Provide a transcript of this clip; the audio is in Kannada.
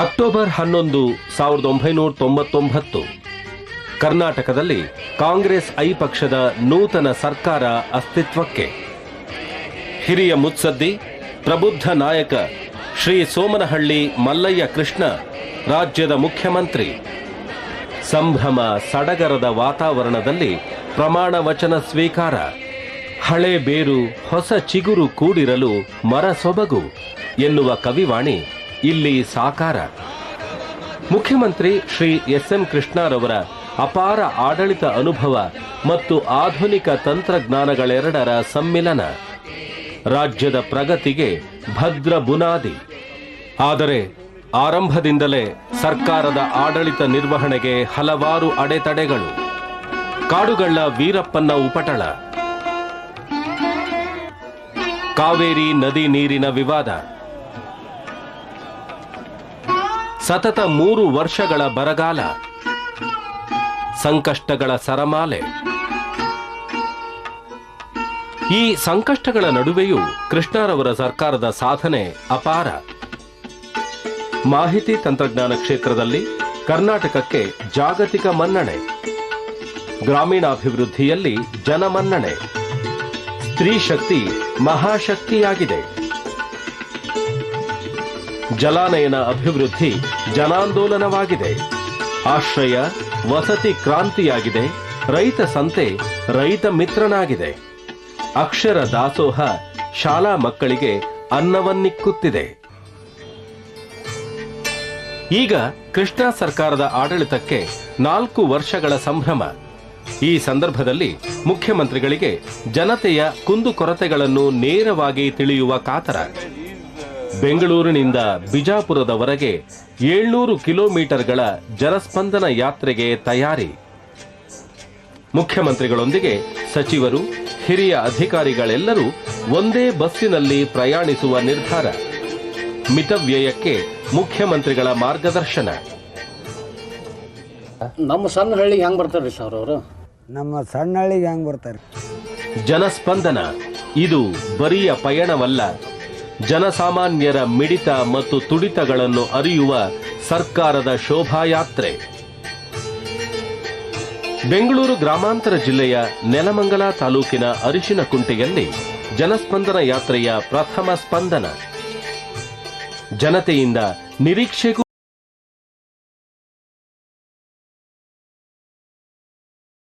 ಅಕ್ಟೋಬರ್ 11, 1999 ಕರ್ನಾಟಕದಲ್ಲಿ ಕಾಂಗ್ರೆಸ್ ಐ ಪಕ್ಷದ ನೂತನ ಸರ್ಕಾರ ಅಸ್ತಿತ್ವಕ್ಕೆ. ಹಿರಿಯ ಮುತ್ಸದ್ದಿ, ಪ್ರಬುದ್ಧ ನಾಯಕ ಶ್ರೀ ಸೋಮನಹಳ್ಳಿ ಮಲ್ಲಯ್ಯ ಕೃಷ್ಣ ರಾಜ್ಯದ ಮುಖ್ಯಮಂತ್ರಿ. ಸಂಭ್ರಮ ಸಡಗರದ ವಾತಾವರಣದಲ್ಲಿ ಪ್ರಮಾಣ ವಚನ ಸ್ವೀಕಾರ. ಹಳೆ ಬೇರು ಹೊಸ ಚಿಗುರು ಕೂಡಿರಲು ಮರ ಸೊಬಗು ಎನ್ನುವ ಕವಿವಾಣಿ ಇಲ್ಲಿ ಸಾಕಾರ. ಮುಖ್ಯಮಂತ್ರಿ ಶ್ರೀ ಎಸ್.ಎಂ. ಕೃಷ್ಣರವರ ಅಪಾರ ಆಡಳಿತ ಅನುಭವ ಮತ್ತು ಆಧುನಿಕ ತಂತ್ರಜ್ಞಾನಗಳೆರಡರ ಸಮ್ಮಿಲನ ರಾಜ್ಯದ ಪ್ರಗತಿಗೆ ಭದ್ರ ಬುನಾದಿ. ಆದರೆ ಆರಂಭದಿಂದಲೇ ಸರ್ಕಾರದ ಆಡಳಿತ ನಿರ್ವಹಣೆಗೆ ಹಲವಾರು ಅಡೆತಡೆಗಳು. ಕಾಡುಗಳ್ಳ ವೀರಪ್ಪನ ಉಪಟಳ, ಕಾವೇರಿ ನದಿ ನೀರಿನ ವಿವಾದ, ಸತತ 3 ವರ್ಷಗಳ ಬರಗಾಲ, ಸಂಕಷ್ಟಗಳ ಸರಮಾಲೆ. ಈ ಸಂಕಷ್ಟಗಳ ನಡುವೆಯೂ ಕೃಷ್ಣರವರ ಸರ್ಕಾರದ ಸಾಧನೆ ಅಪಾರ. ಮಾಹಿತಿ ತಂತ್ರಜ್ಞಾನ ಕ್ಷೇತ್ರದಲ್ಲಿ ಕರ್ನಾಟಕಕ್ಕೆ ಜಾಗತಿಕ ಮನ್ನಣೆ, ಗ್ರಾಮೀಣಾಭಿವೃದ್ಧಿಯಲ್ಲಿ ಜನಮನ್ನಣೆ, ಸ್ತ್ರೀ ಶಕ್ತಿ ಮಹಾಶಕ್ತಿಯಾಗಿದೆ, ಜಲಾನಯನ ಅಭಿವೃದ್ಧಿ ಜನಾಂದೋಲನವಾಗಿದೆ, ಆಶ್ರಯ ವಸತಿ ಕ್ರಾಂತಿಯಾಗಿದೆ, ರೈತ ಸಂತೆ ರೈತ ಮಿತ್ರನಾಗಿದೆ, ಅಕ್ಷರ ದಾಸೋಹ ಶಾಲಾ ಮಕ್ಕಳಿಗೆ ಅನ್ನವನ್ನಿಕ್ಕುತ್ತಿದೆ. ಈಗ ಕೃಷ್ಣ ಸರ್ಕಾರದ ಆಡಳಿತಕ್ಕೆ 4 ವರ್ಷಗಳ ಸಂಭ್ರಮ. ಈ ಸಂದರ್ಭದಲ್ಲಿ ಮುಖ್ಯಮಂತ್ರಿಗಳಿಗೆ ಜನತೆಯ ಕುಂದುಕೊರತೆಗಳನ್ನು ನೇರವಾಗಿ ತಿಳಿಯುವ ಕಾತರ. ಬೆಂಗಳೂರಿನಿಂದ ಬಿಜಾಪುರದವರೆಗೆ 700 ಕಿಲೋಮೀಟರ್ಗಳ ಜನಸ್ಪಂದನ ಯಾತ್ರೆಗೆ ತಯಾರಿ. ಮುಖ್ಯಮಂತ್ರಿಗಳೊಂದಿಗೆ ಸಚಿವರು, ಹಿರಿಯ ಅಧಿಕಾರಿಗಳೆಲ್ಲರೂ ಒಂದೇ ಬಸ್ಸಿನಲ್ಲಿ ಪ್ರಯಾಣಿಸುವ ನಿರ್ಧಾರ. ಮಿತವ್ಯಯಕ್ಕೆ ಮುಖ್ಯಮಂತ್ರಿಗಳ ಮಾರ್ಗದರ್ಶನ. ನಮ್ಮ ಸಣ್ಣ ಹಳ್ಳಿಗೆ ಹೆಂಗ್ ಬರ್ತಾರ್ರಿ ಸರ್ ಅವರು? ನಮ್ಮ ಸಣ್ಣ ಹಳ್ಳಿಗೆ ಹೆಂಗ್ ಬರ್ತಾರೆ? ಜನಸ್ಪಂದನ ಇದು ಬರಿಯ ಪಯಣವಲ್ಲ, ಜನಸಾಮಾನ್ಯರ ಮಿಡಿತ ಮತ್ತು ತುಡಿತಗಳನ್ನು ಅರಿಯುವ ಸರ್ಕಾರದ ಶೋಭಾಯಾತ್ರೆ. ಬೆಂಗಳೂರು ಗ್ರಾಮಾಂತರ ಜಿಲ್ಲೆಯ ನೆಲಮಂಗಲ ತಾಲೂಕಿನ ಅರಿಶಿನಕುಂಟೆಯಲ್ಲಿ ಜನಸ್ಪಂದನ ಯಾತ್ರೆಯ ಪ್ರಥಮ ಸ್ಪಂದನ. ಜನತೆಯಿಂದ ನಿರೀಕ್ಷೆಗೂ